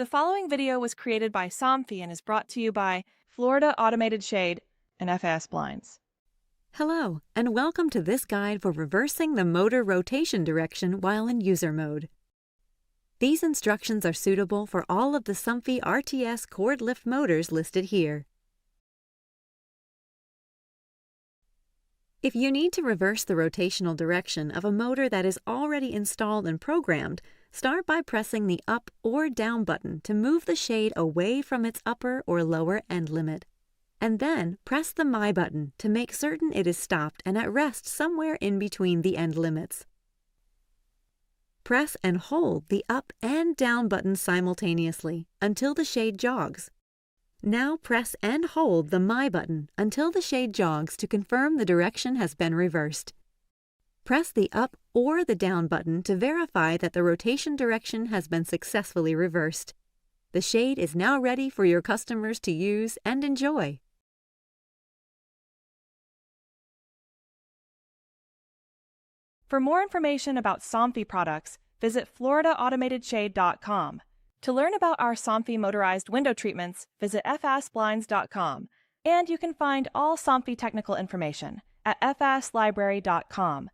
The following video was created by Somfy and is brought to you by Florida Automated Shade and FS Blinds. Hello, and welcome to this guide for reversing the motor rotation direction while in user mode. These instructions are suitable for all of the Somfy RTS cord lift motors listed here. If you need to reverse the rotational direction of a motor that is already installed and programmed, start by pressing the up or down button to move the shade away from its upper or lower end limit. And then press the My button to make certain it is stopped and at rest somewhere in between the end limits. Press and hold the up and down buttons simultaneously until the shade jogs. Now press and hold the My button until the shade jogs to confirm the direction has been reversed. Press the up or the down button to verify that the rotation direction has been successfully reversed. The shade is now ready for your customers to use and enjoy. For more information about Somfy products, visit floridaautomatedshade.com. To learn about our Somfy motorized window treatments, visit fsblinds.com. And you can find all Somfy technical information at fslibrary.com.